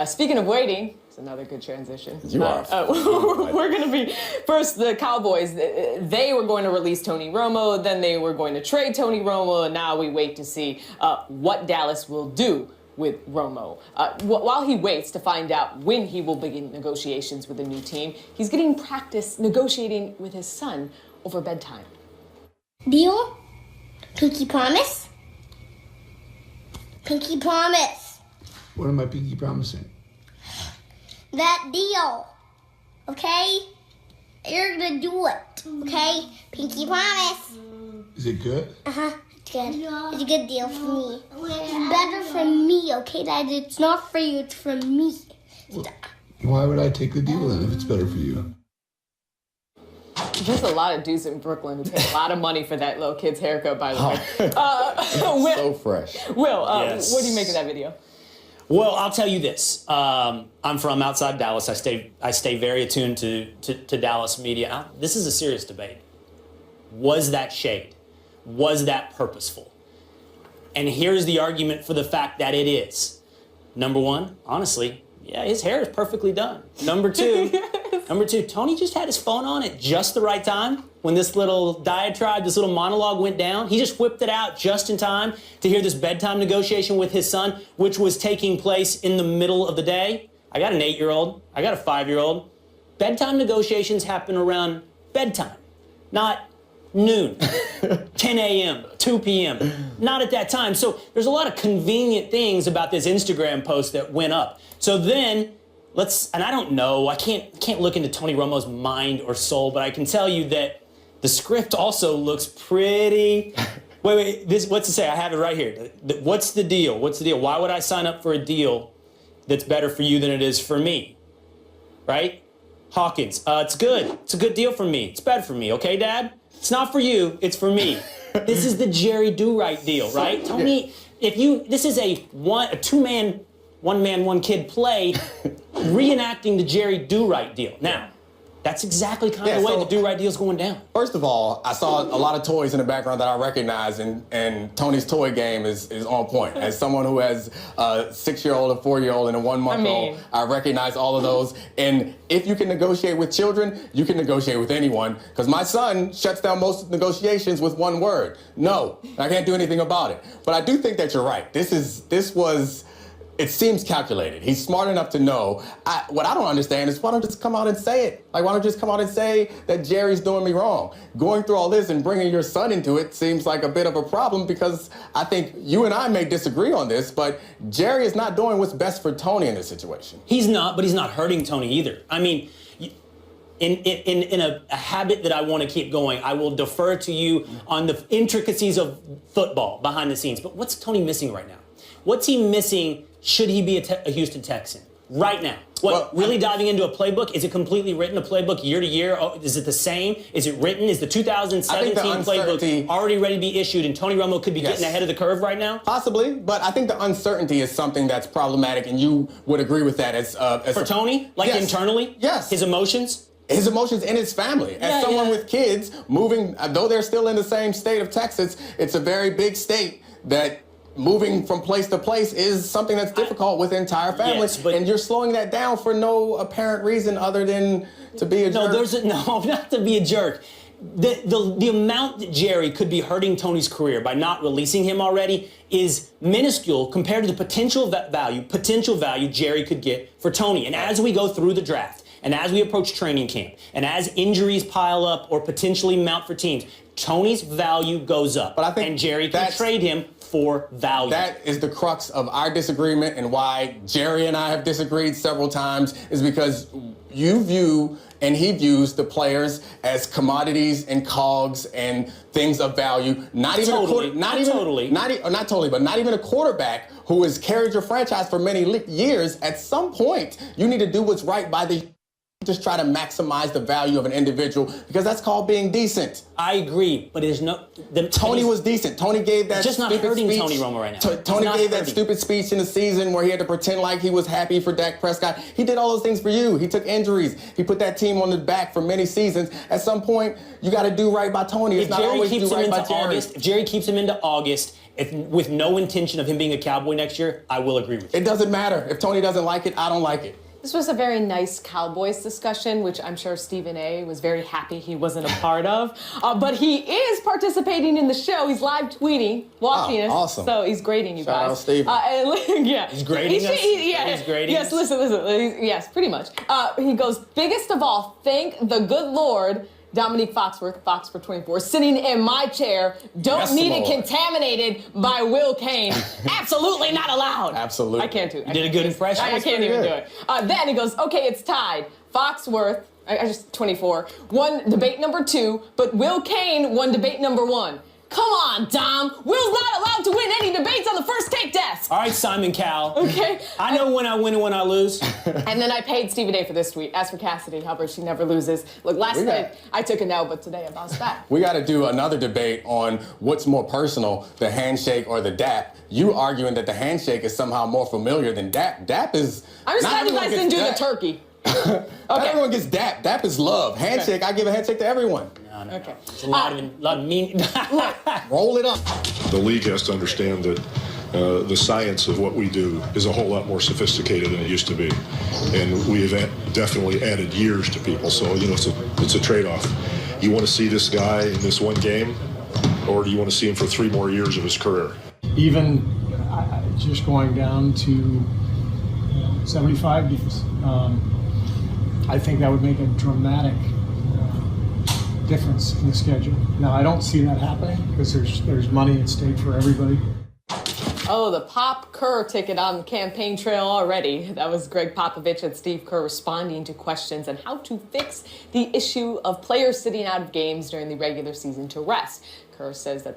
Speaking of waiting, it's another good transition. You are. We're going to be, first, the Cowboys. They were going to release Tony Romo, then they were going to trade Tony Romo, and now we wait to see what Dallas will do with Romo. While he waits to find out when he will begin negotiations with a new team, he's getting practice negotiating with his son over bedtime. Deal? Pinky promise? Pinky promise. What am I pinky promising? That deal. Okay? You're gonna do it. Okay? Pinky promise. Is it good? Uh-huh. It's good. It's a good deal for me. It's better for me, okay, Dad? It's not for you, it's for me. Well, why would I take the deal then if it's better for you? There's a lot of dudes in Brooklyn who pay a lot of money for that little kid's haircut, by the way. Will, so fresh. Will, Yes. what do you make of that video? Well, I'll tell you this. I'm from outside Dallas. I stay very attuned to Dallas media. This is a serious debate. Was that shade? Was that purposeful? And here's the argument for the fact that it is. Number one, honestly, yeah, his hair is perfectly done. Number two, Tony just had his phone on at just the right time when this little diatribe, this little monologue went down. He just whipped it out just in time to hear this bedtime negotiation with his son, which was taking place in the middle of the day. I got an 8-year-old. I got a 5-year-old. Bedtime negotiations happen around bedtime, not noon, 10 a.m., 2 p.m., not at that time. So there's a lot of convenient things about this Instagram post that went up. So then, and I don't know, I can't look into Tony Romo's mind or soul, but I can tell you that the script also looks pretty... Wait, what's it say? I have it right here. What's the deal? What's the deal? Why would I sign up for a deal that's better for you than it is for me? Right? Hawkins, it's good. It's a good deal for me. It's better for me, okay, Dad? It's not for you, it's for me. This is the Jerry Do-Right deal, right? Tony, this is a two-man, one-man, one-kid play reenacting the Jerry Do-Right deal. Now, that's exactly kind of the way the Do-Right deal's going down. First of all, I saw a lot of toys in the background that I recognize, and Tony's toy game is on point. As someone who has a 6-year-old, a 4-year-old, and a 1-month-old, I recognize all of those. And if you can negotiate with children, you can negotiate with anyone. Because my son shuts down most negotiations with one word: no. I can't do anything about it. But I do think that you're right. It seems calculated. He's smart enough to know. What I don't understand is why don't just come out and say it? Like, why don't you just come out and say that Jerry's doing me wrong? Going through all this and bringing your son into it seems like a bit of a problem, because I think you and I may disagree on this, but Jerry is not doing what's best for Tony in this situation. He's not, but he's not hurting Tony either. I mean, in a habit that I want to keep going, I will defer to you on the intricacies of football behind the scenes. But what's Tony missing right now? What's he missing? Should he be a Houston Texan right now? Really diving into a playbook? Is it completely written, a playbook year to year? Is it the same? Is it written? Is the 2017 playbook already ready to be issued, and Tony Romo could be getting ahead of the curve right now? Possibly, but I think the uncertainty is something that's problematic, and you would agree with that as for Tony? Like internally? Yes. His emotions? His emotions in his family. As someone with kids moving, though they're still in the same state of Texas, it's a very big state that moving from place to place is something that's difficult with the entire family. Yes, and you're slowing that down for no apparent reason other than to be a jerk. No, not to be a jerk. The amount that Jerry could be hurting Tony's career by not releasing him already is minuscule compared to the potential value Jerry could get for Tony. And as we go through the draft, and as we approach training camp, and as injuries pile up or potentially mount for teams, Tony's value goes up. But I think and Jerry can trade him for value. That is the crux of our disagreement, and why Jerry and I have disagreed several times, is because you view and he views the players as commodities and cogs and things of value. Not even a quarterback who has carried your franchise for many years. At some point, you need to do what's right by the. Just try to maximize the value of an individual, because that's called being decent. I agree, but there's no... Tony was decent. Tony gave that just not hurting speech. Tony Romo right now. Tony gave that stupid speech in the season where he had to pretend like he was happy for Dak Prescott. He did all those things for you. He took injuries. He put that team on his back for many seasons. At some point, you got to do right by Tony. It's not always do right by Jerry. If Jerry keeps him into August with no intention of him being a Cowboy next year, I will agree with you. It doesn't matter. If Tony doesn't like it, I don't like it. This was a very nice Cowboys discussion, which I'm sure Stephen A. was very happy he wasn't a part of. But he is participating in the show. He's live tweeting, watching us. Awesome. So he's grading you Shout guys. out, Stephen. He's grading us? He's grading yes, us? listen. Yes, pretty much. He goes, biggest of all, thank the good Lord, Dominique Foxworth, Fox for 24, sitting in my chair. Don't Yes, need it Lord. contaminated by Will Kane. Absolutely not allowed. Absolutely. I can't do it. You did a good impression. I can't even do it. Then he goes, okay, it's tied. Foxworth, I just 24, won debate number 2, but Will Kane won debate number 1. Come on, Dom. Will's not allowed to win any debates on the first take desk. All right, Simon Cowell. Okay. I know when I win and when I lose. And then I paid Stephen A. for this tweet. As for Cassidy Hubbard, she never loses. Look, last night I took a L, but today I bounced back. We got to do another debate on what's more personal, the handshake or the dap. You arguing that the handshake is somehow more familiar than dap. Dap is... I'm just glad you guys didn't do the turkey. Not everyone gets dap. Dap is love. Handshake, I give a handshake to everyone. No. Okay. It's a lot of mean. Roll it up. The league has to understand that the science of what we do is a whole lot more sophisticated than it used to be. And we have definitely added years to people. So, it's a trade-off. You want to see this guy in this one game, or do you want to see him for 3 more years of his career? Even just going down to 75 games, I think that would make a dramatic difference in the schedule. Now, I don't see that happening because there's money at stake for everybody. Oh, the Pop Kerr ticket on the campaign trail already. That was Greg Popovich and Steve Kerr responding to questions on how to fix the issue of players sitting out of games during the regular season to rest. Kerr says that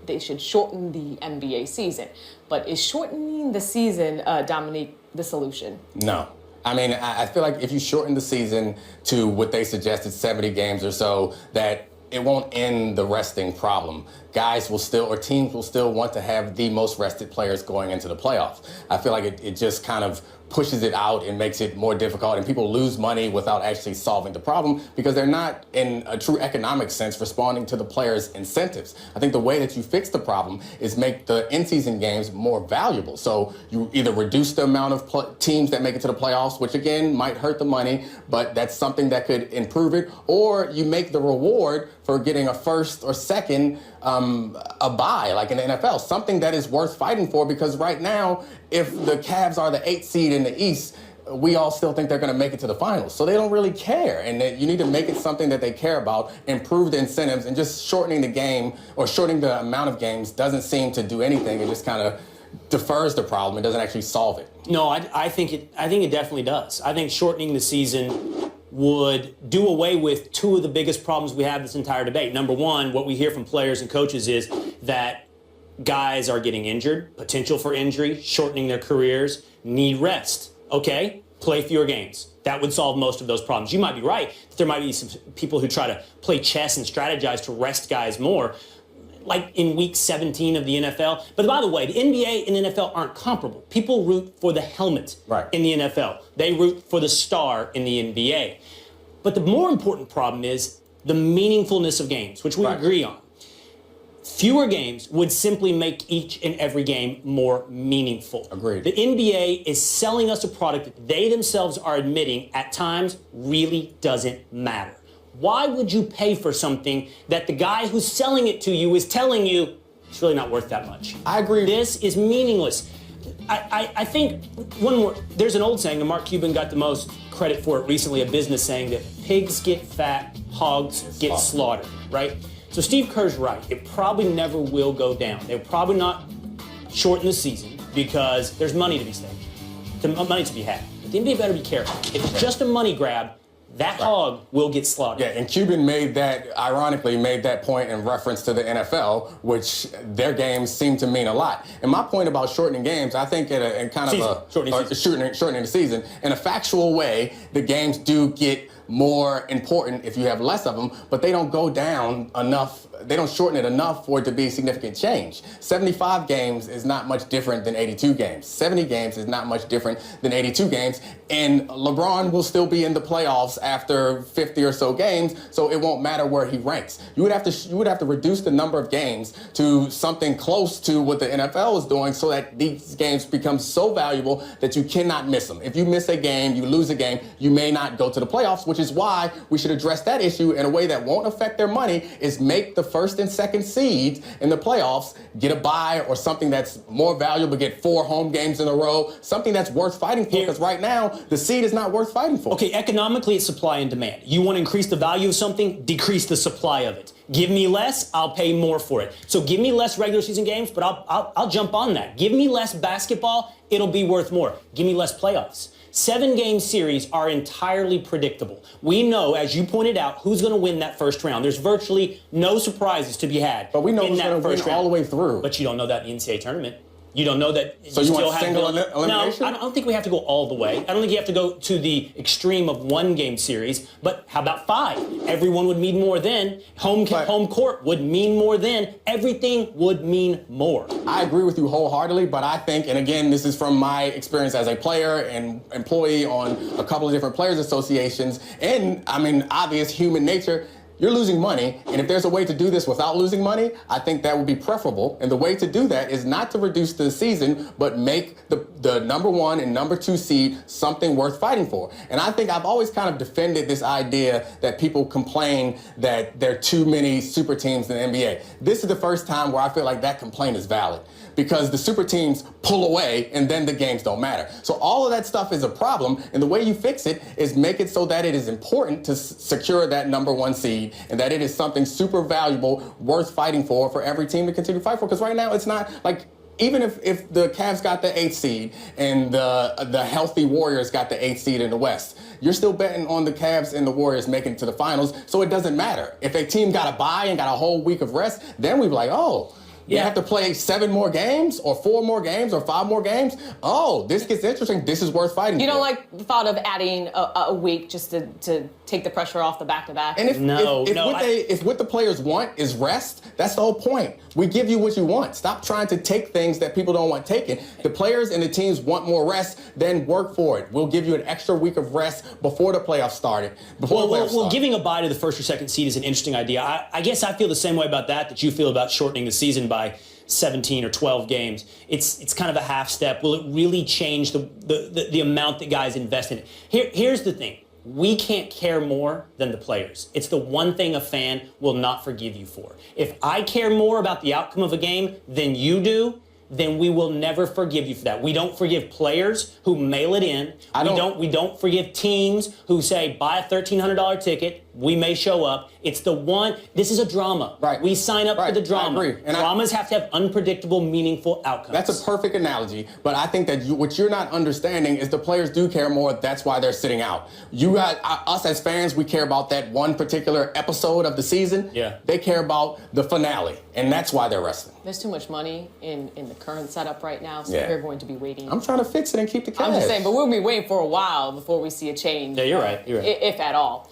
they should shorten the NBA season. But is shortening the season, Dominique, the solution? No. I mean, I feel like if you shorten the season to what they suggested, 70 games or so, that it won't end the resting problem. Guys will still, or teams will still want to have the most rested players going into the playoffs. I feel like it just kind of pushes it out and makes it more difficult, and people lose money without actually solving the problem because they're not, in a true economic sense, responding to the players' incentives. I think the way that you fix the problem is make the in-season games more valuable. So you either reduce the amount of teams that make it to the playoffs, which again might hurt the money, but that's something that could improve it, or you make the reward for getting a first or second a bye, like in the NFL, something that is worth fighting for, because right now, if the Cavs are the 8th seed in the East, we all still think they're going to make it to the finals. So they don't really care. And that you need to make it something that they care about, improve the incentives, and just shortening the game or shortening the amount of games doesn't seem to do anything. It just kind of defers the problem. It doesn't actually solve it. No, I think it definitely does. I think shortening the season would do away with 2 of the biggest problems we have this entire debate. Number one, what we hear from players and coaches is that guys are getting injured, potential for injury, shortening their careers, need rest. Okay, play fewer games. That would solve most of those problems. You might be right. There might be some people who try to play chess and strategize to rest guys more, like in week 17 of the NFL. But by the way, the NBA and NFL aren't comparable. People root for the helmet in the NFL. They root for the star in the NBA. But the more important problem is the meaningfulness of games, which we agree on. Fewer games would simply make each and every game more meaningful. Agreed. The NBA is selling us a product that they themselves are admitting at times really doesn't matter. Why would you pay for something that the guy who's selling it to you is telling you it's really not worth that much? I agree. This is meaningless. I think one more, there's an old saying, and Mark Cuban got the most credit for it recently, a business saying that pigs get fat, hogs get slaughtered, right? So Steve Kerr's right. It probably never will go down. They'll probably not shorten the season because there's money to be saved, money to be had. But the NBA better be careful. If it's just a money grab, that hog will get slaughtered. Yeah, and Cuban ironically made that point in reference to the NFL, which their games seem to mean a lot. And my point about shortening games, I think shortening the season, in a factual way, the games do get more important if you have less of them, but they don't go down enough. They don't shorten it enough for it to be a significant change. 75 games is not much different than 82 games. 70 games is not much different than 82 games. And LeBron will still be in the playoffs after 50 or so games, so it won't matter where he ranks. You would have to reduce the number of games to something close to what the NFL is doing so that these games become so valuable that you cannot miss them. If you miss a game, you lose a game, you may not go to the playoffs, which is why we should address that issue in a way that won't affect their money, is make the first and second seeds in the playoffs get a bye or something that's more valuable, get 4 home games in a row, something that's worth fighting for, because right now the seed is not worth fighting for. Okay, economically it's supply and demand. You want to increase the value of something, decrease the supply of it. Give me less, I'll pay more for it. So give me less regular season games, but I'll jump on that. Give me less basketball, it'll be worth more. Give me less playoffs. 7-game series are entirely predictable. We know, as you pointed out, who's going to win that first round. There's virtually no surprises to be had. But we know in who's that going to win all the way through. But you don't know that in the NCAA tournament. You don't know that. So you want single elimination? No, I don't think we have to go all the way. I don't think you have to go to the extreme of 1-game series. But how about 5? Everyone would mean more then. Home court would mean more then. Everything would mean more. I agree with you wholeheartedly, but I think, and again, this is from my experience as a player and employee on a couple of different players associations, and I mean, obvious human nature. You're losing money, and if there's a way to do this without losing money, I think that would be preferable. And the way to do that is not to reduce the season, but make the number 1 and number 2 seed something worth fighting for. And I think I've always kind of defended this idea that people complain that there are too many super teams in the NBA. This is the first time where I feel like that complaint is valid, because the super teams pull away and then the games don't matter. So all of that stuff is a problem, and the way you fix it is make it so that it is important to secure that number 1 seed, and that it is something super valuable, worth fighting for every team to continue to fight for. Because right now it's not like, even if the Cavs got the 8th seed and the healthy Warriors got the 8th seed in the West, you're still betting on the Cavs and the Warriors making it to the finals, so it doesn't matter. If a team got a bye and got a whole week of rest, then we'd be like, oh, you have to play 7 more games or 4 more games or 5 more games. Oh, this gets interesting. This is worth fighting for. You don't like the thought of adding a week just to take the pressure off the back-to-back? And if what the players want is rest, that's the whole point. We give you what you want. Stop trying to take things that people don't want taken. The players and the teams want more rest, then work for it. We'll give you an extra week of rest before the playoffs started. Well, giving a bye to the first or second seed is an interesting idea. I guess I feel the same way about that you feel about shortening the season by 17 or 12 games. It's kind of a half step. Will it really change the amount that guys invest in it? Here's the thing. We can't care more than the players. It's the one thing a fan will not forgive you for. If I care more about the outcome of a game than you do, then we will never forgive you for that. We don't forgive players who mail it in. We don't forgive teams who say, buy a $1,300 ticket, we may show up. It's the one, this is a drama. Right. We sign up for the drama. I agree. And Dramas have to have unpredictable, meaningful outcomes. That's a perfect analogy, but I think that what you're not understanding is the players do care more. That's why they're sitting out. You got us as fans, we care about that one particular episode of the season. Yeah. They care about the finale, and that's why they're resting. There's too much money in the current setup right now, so Yeah. we're going to be waiting. I'm trying to fix it and keep the cash. I'm just saying, but we'll be waiting for a while before we see a change. Yeah, you're right. You're right. If at all.